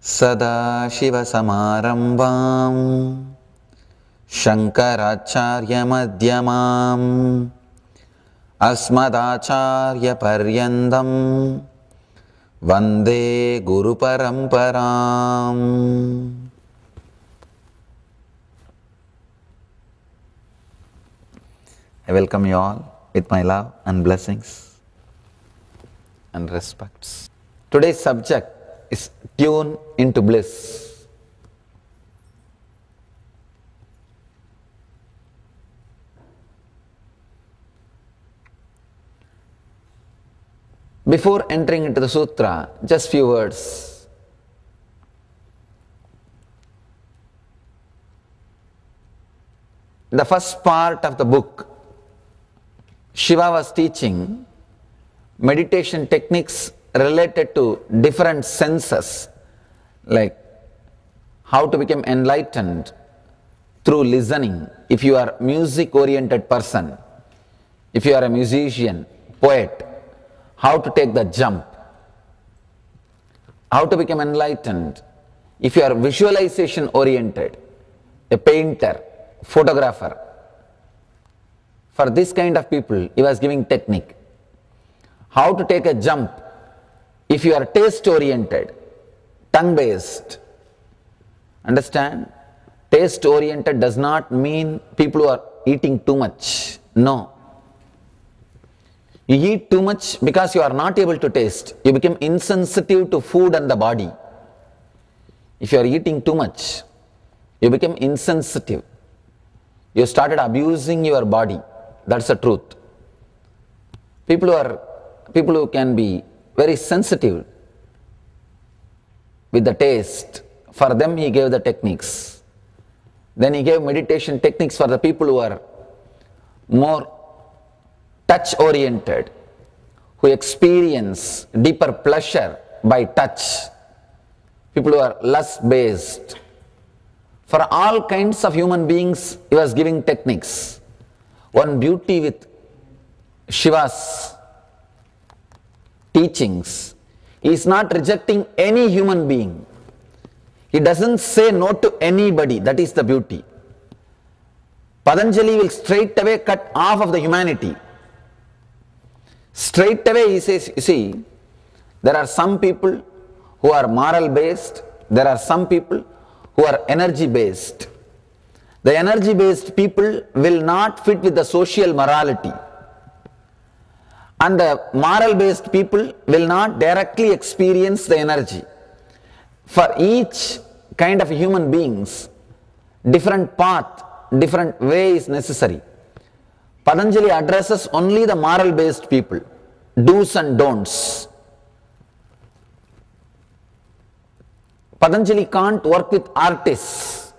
सदाशिवसमारम्भां शङ्कराचार्यमध्यमाम् अस्मदाचार्यपर्यन्तं वन्दे गुरुपरम्पराम्. I welcome you all with my love and blessings and respects. Today's subject is tune into bliss. Before entering into the sutra, just few words. The first part of the book, Shiva was teaching meditation techniques related to different senses, like how to become enlightened through listening. If you are a music-oriented person, if you are a musician, poet, how to take the jump, how to become enlightened. If you are visualization-oriented, a painter, photographer, for this kind of people, he was giving technique. How to take a jump. If you are taste-oriented, tongue-based, understand? Taste-oriented does not mean people who are eating too much. No. You eat too much because you are not able to taste. You become insensitive to food and the body. If you are eating too much, you become insensitive. You started abusing your body. That's the truth. People who can be very sensitive with the taste, for them he gave the techniques. Then he gave meditation techniques for the people who are more touch-oriented, who experience deeper pleasure by touch, people who are lust-based. For all kinds of human beings, he was giving techniques. One beauty with Shiva's teachings, he is not rejecting any human being. He doesn't say no to anybody. That is the beauty. Patanjali will straight away cut off of the humanity. Straight away he says, you see, there are some people who are moral based, there are some people who are energy based. The energy based people will not fit with the social morality. And the moral based people will not directly experience the energy. For each kind of human beings, different path, different way is necessary. Patanjali addresses only the moral based people, do's and don'ts. Patanjali can't work with artists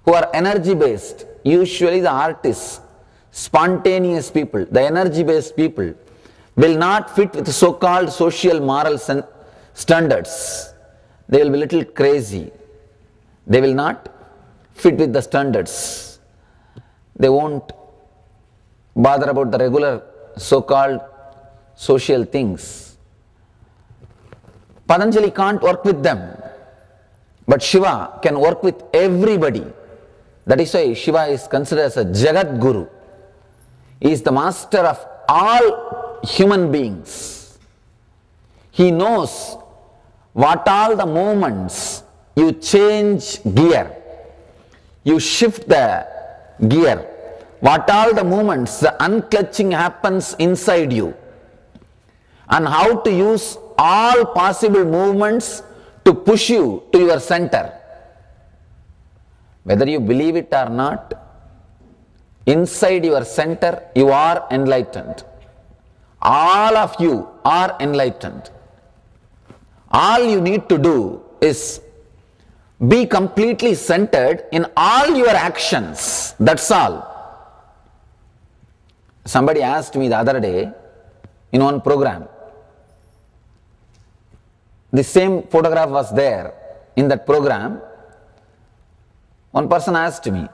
who are energy based. Usually the artists, spontaneous people, the energy based people will not fit with so-called social moral standards. They will be little crazy. They will not fit with the standards. They won't bother about the regular so-called social things. Patanjali can't work with them. But Shiva can work with everybody. That is why Shiva is considered as a Jagat Guru. He is the master of all human beings. He knows what all the moments you change gear, you shift the gear, what all the moments the unclutching happens inside you, and how to use all possible movements to push you to your center. Whether you believe it or not, inside your center you are enlightened. All of you are enlightened. All you need to do is be completely centered in all your actions. That's all. Somebody asked me the other day in one program, the same photograph was there in that program. One person asked me,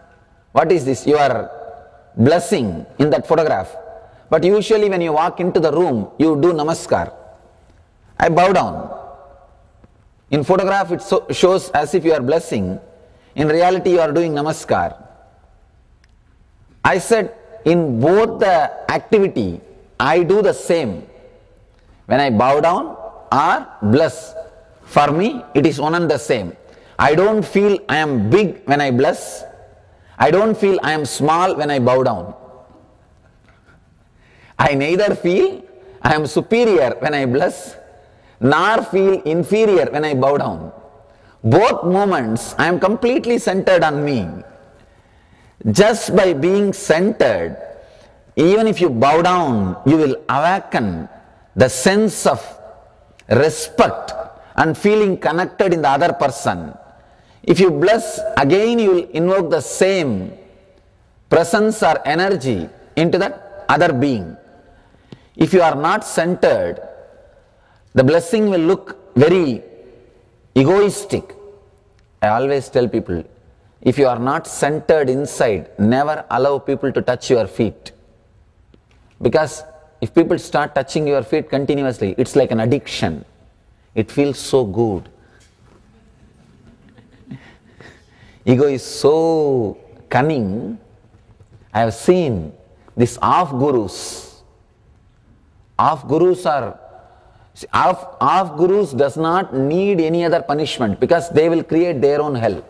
what is this? You are blessing in that photograph. But usually when you walk into the room, you do namaskar. I bow down. In photograph it shows as if you are blessing. In reality you are doing namaskar. I said in both the activity I do the same. When I bow down or bless, for me it is one and the same. I don't feel I am big when I bless. I don't feel I am small when I bow down. I neither feel I am superior when I bless, nor feel inferior when I bow down. Both moments I am completely centered on me. Just by being centered, even if you bow down, you will awaken the sense of respect and feeling connected in the other person. If you bless, again you will invoke the same presence or energy into that other being. If you are not centered, the blessing will look very egoistic. I always tell people, if you are not centered inside, never allow people to touch your feet. Because if people start touching your feet continuously, it's like an addiction. It feels so good. Ego is so cunning. I have seen these off-gurus. Off-gurus does not need any other punishment because they will create their own hell.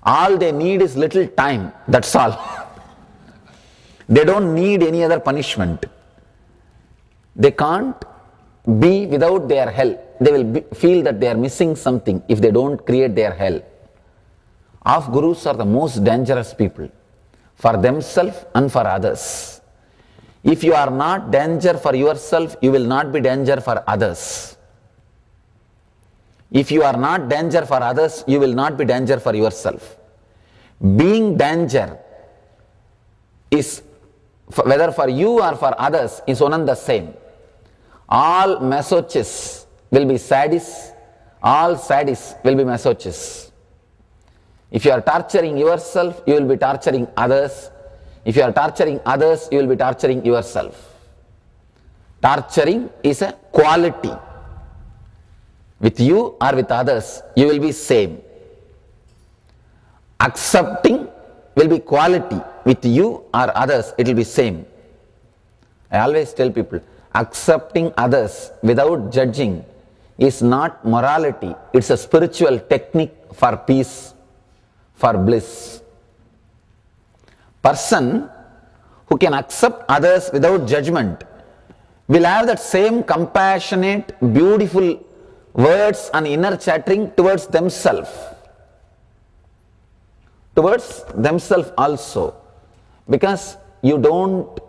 All they need is little time, that's all. They don't need any other punishment. They can't be without their hell. They will feel that they are missing something if they don't create their hell. Off-gurus are the most dangerous people for themselves and for others. If you are not danger for yourself, you will not be danger for others. If you are not danger for others, you will not be danger for yourself. Being danger is, whether for you or for others, is one and the same. All masochists will be sadists, all sadists will be masochists. If you are torturing yourself, you will be torturing others. If you are torturing others, you will be torturing yourself. Torturing is a quality. With you or with others, you will be same. Accepting will be quality. With you or others, it will be same. I always tell people, accepting others without judging is not morality. It's a spiritual technique for peace, for bliss. Person who can accept others without judgment will have that same compassionate, beautiful words and inner chattering towards themselves. Towards themselves also. Because you don't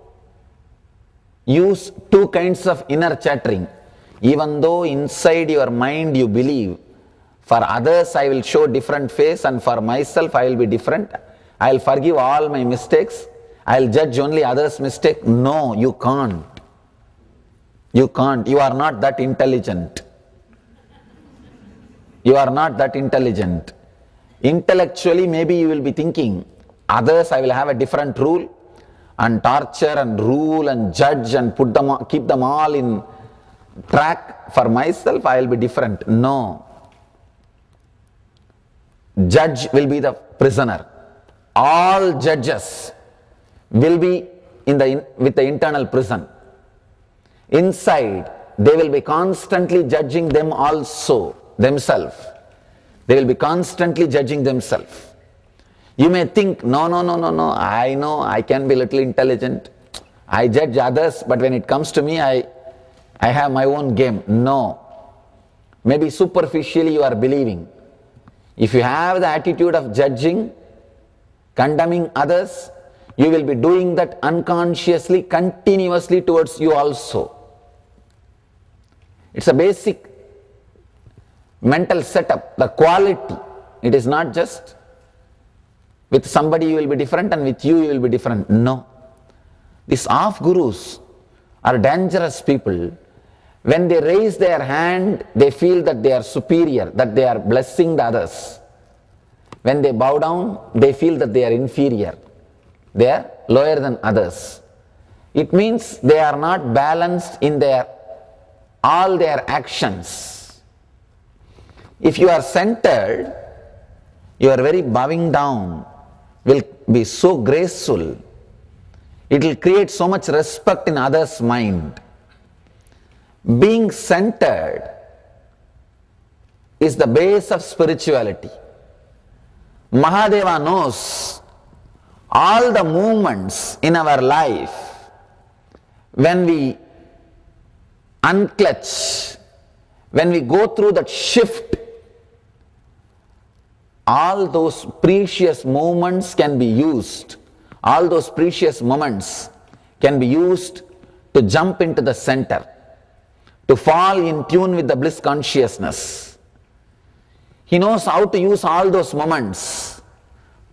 use two kinds of inner chattering. Even though inside your mind you believe, for others I will show different face and for myself I will be different. I will forgive all my mistakes. I will judge only others' mistake. No, you can't. You can't. You are not that intelligent. You are not that intelligent. Intellectually maybe you will be thinking, others I will have a different rule and torture and rule and judge and put them, keep them all in track. For myself I will be different. No. Judge will be the prisoner. All judges will be with the internal prison. Inside, they will be constantly judging them also, themselves. They will be constantly judging themselves. You may think, no, I know, I can be a little intelligent. I judge others, but when it comes to me, I have my own game. No. Maybe superficially you are believing. If you have the attitude of judging, condemning others, you will be doing that unconsciously, continuously towards you also. It's a basic mental setup, the quality. It is not just with somebody you will be different and with you will be different. No. These off-gurus are dangerous people. When they raise their hand, they feel that they are superior, that they are blessing the others. When they bow down, they feel that they are inferior. They are lower than others. It means they are not balanced in all their actions. If you are centered, your very bowing down will be so graceful. It will create so much respect in others' mind. Being centered is the base of spirituality. Mahadeva knows all the movements in our life when we unclutch, when we go through that shift. All those precious moments can be used. All those precious moments can be used to jump into the center, to fall in tune with the bliss consciousness. He knows how to use all those moments,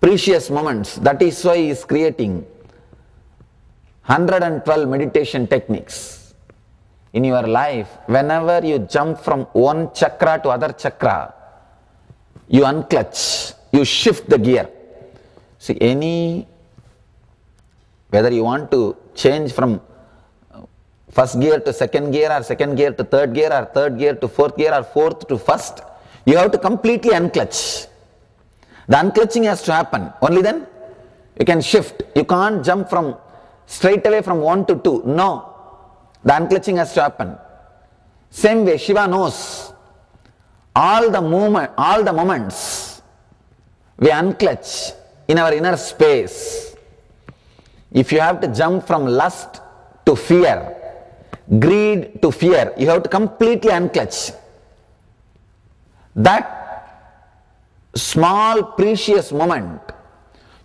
precious moments. That is why he is creating 112 meditation techniques. In your life, whenever you jump from one chakra to other chakra, you unclutch, you shift the gear. See, whether you want to change from first gear to second gear, or second gear to third gear, or third gear to fourth gear, or fourth to first, you have to completely unclutch. The unclutching has to happen. Only then you can shift. You can't jump from straight away from 1 to 2. No. The unclutching has to happen. Same way, Shiva knows all the moments we unclutch in our inner space. If you have to jump from lust to fear, greed to fear, you have to completely unclutch. That small precious moment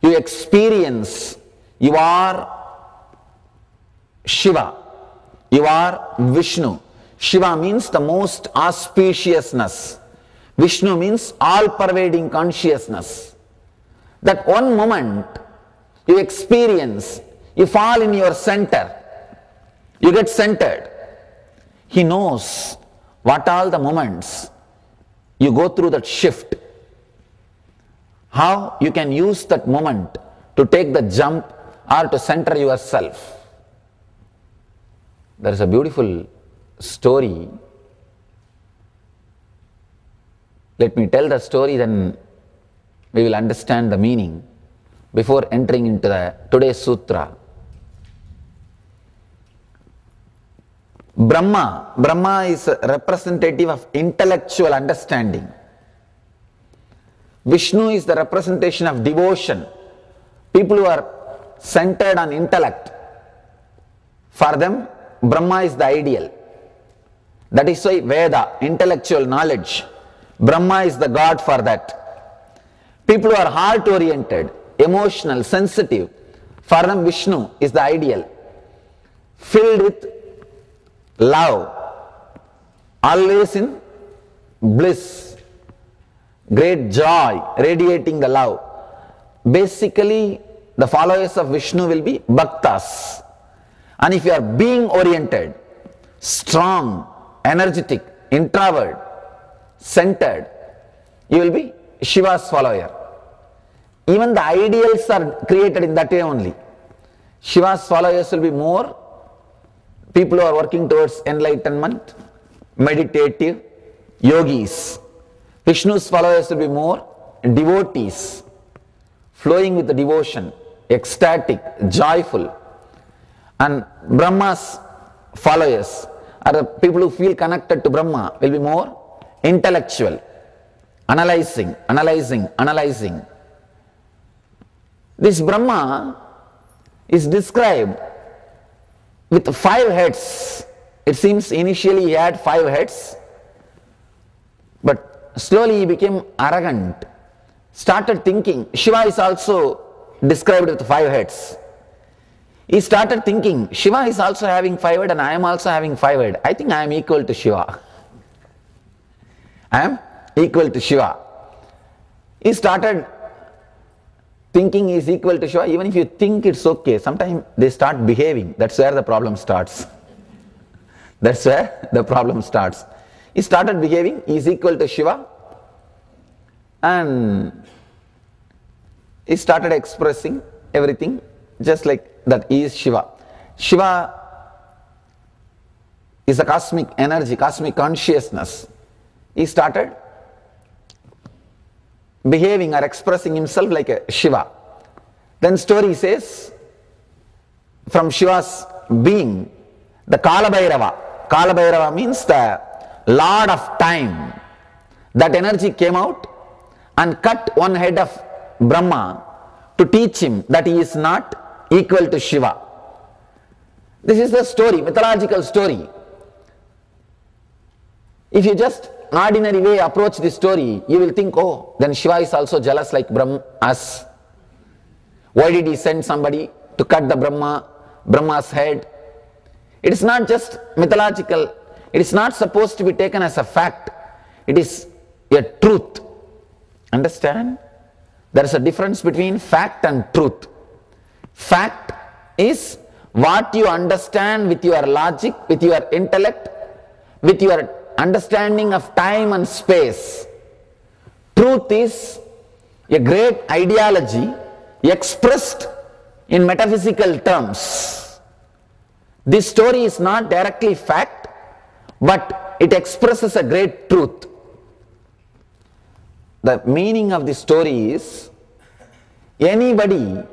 you experience, you are Shiva, you are Vishnu. Shiva means the most auspiciousness. Vishnu means all-pervading consciousness. That one moment you experience, you fall in your center, you get centered. He knows what all the moments you go through that shift, how you can use that moment to take the jump or to center yourself. There is a beautiful story. Let me tell the story, then we will understand the meaning before entering into today's sutra. Brahma is a representative of intellectual understanding. Vishnu is the representation of devotion. People who are centered on intellect, for them Brahma is the ideal. That is why Veda, intellectual knowledge, Brahma is the God for that. People who are heart-oriented, emotional, sensitive, for them Vishnu is the ideal. Filled with love, always in bliss, great joy, radiating the love. Basically, the followers of Vishnu will be bhaktas. And if you are being oriented, strong, energetic, introvert, centered, you will be Shiva's follower. Even the ideals are created in that way only. Shiva's followers will be more people who are working towards enlightenment, meditative, yogis. Vishnu's followers will be more devotees, flowing with the devotion, ecstatic, joyful. And Brahma's followers are the people who feel connected to Brahma, will be more intellectual, analyzing. This Brahma is described with 5 heads. It seems initially he had 5 heads, but slowly he became arrogant, started thinking. Shiva is also described with 5 heads. He started thinking, Shiva is also having 5 heads and I am also having 5 heads. I think I am equal to Shiva. I am equal to Shiva. He started thinking he is equal to Shiva. Even if you think it's okay, sometimes they start behaving. That's where the problem starts. That's where the problem starts. He started behaving, he is equal to Shiva, and he started expressing everything just like that he is Shiva. Shiva is a cosmic energy, cosmic consciousness. He started behaving or expressing himself like a Shiva. Then story says, from Shiva's being, the Kala Bhairava. Kala Bhairava means the Lord of Time. That energy came out and cut one head of Brahma to teach him that he is not equal to Shiva. This is the story, mythological story. If you just ordinary way approach this story, you will think, oh, then Shiva is also jealous like us. Why did he send somebody to cut the Brahma's head? It is not just mythological. It is not supposed to be taken as a fact. It is a truth. Understand? There is a difference between fact and truth. Fact is what you understand with your logic, with your intellect, with your understanding of time and space. Truth is a great ideology expressed in metaphysical terms. This story is not directly fact, but it expresses a great truth. The meaning of the story is, anybody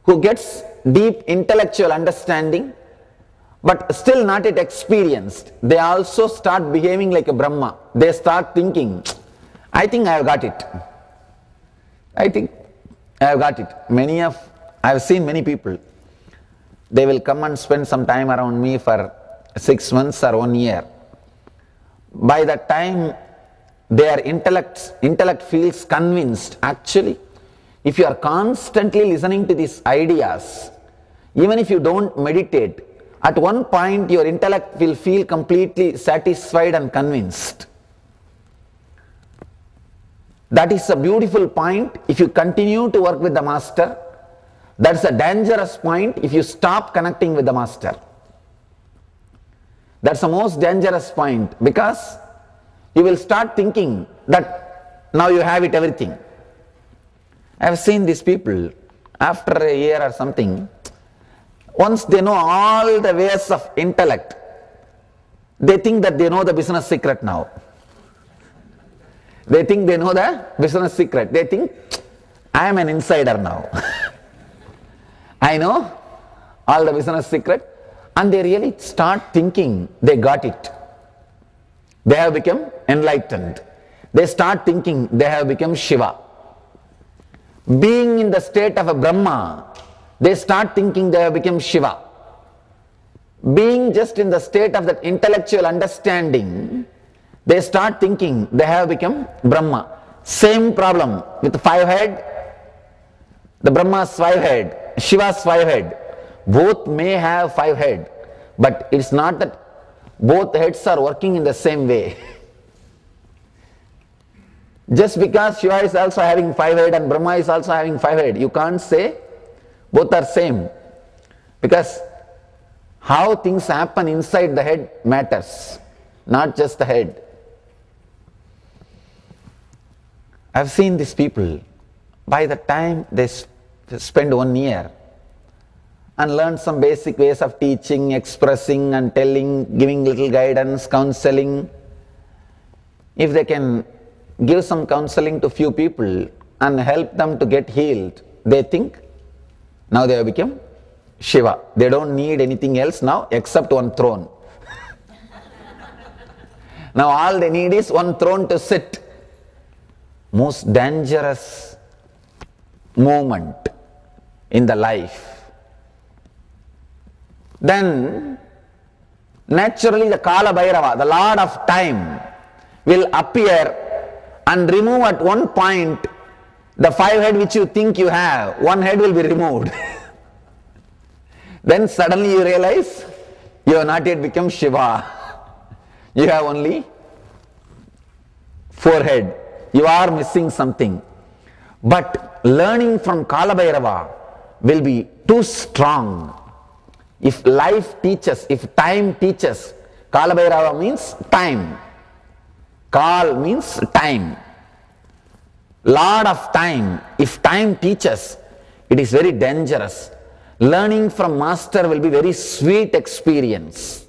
who gets deep intellectual understanding but still not yet experienced, they also start behaving like a Brahma. They start thinking, I think I have got it. I think I have got it. I have seen many people, they will come and spend some time around me for 6 months or 1 year. By that time, their intellect feels convinced. Actually, if you are constantly listening to these ideas, even if you don't meditate, at one point your intellect will feel completely satisfied and convinced. That is a beautiful point if you continue to work with the master. That's a dangerous point if you stop connecting with the master. That's the most dangerous point, because you will start thinking that now you have it everything. I have seen these people, after a year or something, once they know all the ways of intellect, they think that they know the business secret now. They think they know the business secret. They think, I am an insider now. I know all the business secret. And they really start thinking they got it. They have become enlightened. They start thinking they have become Shiva. Being in the state of a Brahma, they start thinking they have become Shiva. Being just in the state of that intellectual understanding, they start thinking they have become Brahma. Same problem with 5 head, the Brahma's 5 head, Shiva's 5 head. Both may have 5 head, but it's not that both heads are working in the same way. Just because Shiva is also having 5 head and Brahma is also having 5 head, you can't say both are same, because how things happen inside the head matters, not just the head. I've seen these people, by the time they spend 1 year and learn some basic ways of teaching, expressing and telling, giving little guidance, counseling, if they can give some counseling to few people and help them to get healed, they think now they have become Shiva. They don't need anything else now except one throne. Now all they need is one throne to sit. Most dangerous moment in the life. Then naturally the Kala Bhairava, the Lord of Time, will appear and remove at one point the 5 head which you think you have. 1 head will be removed. Then suddenly you realize you have not yet become Shiva. You have only 4 head. You are missing something. But learning from Kala Bhairava will be too strong. If life teaches, if time teaches, Kala Bhairava means time. Kal means time. Lord of Time, if time teaches, it is very dangerous. Learning from master will be very sweet experience.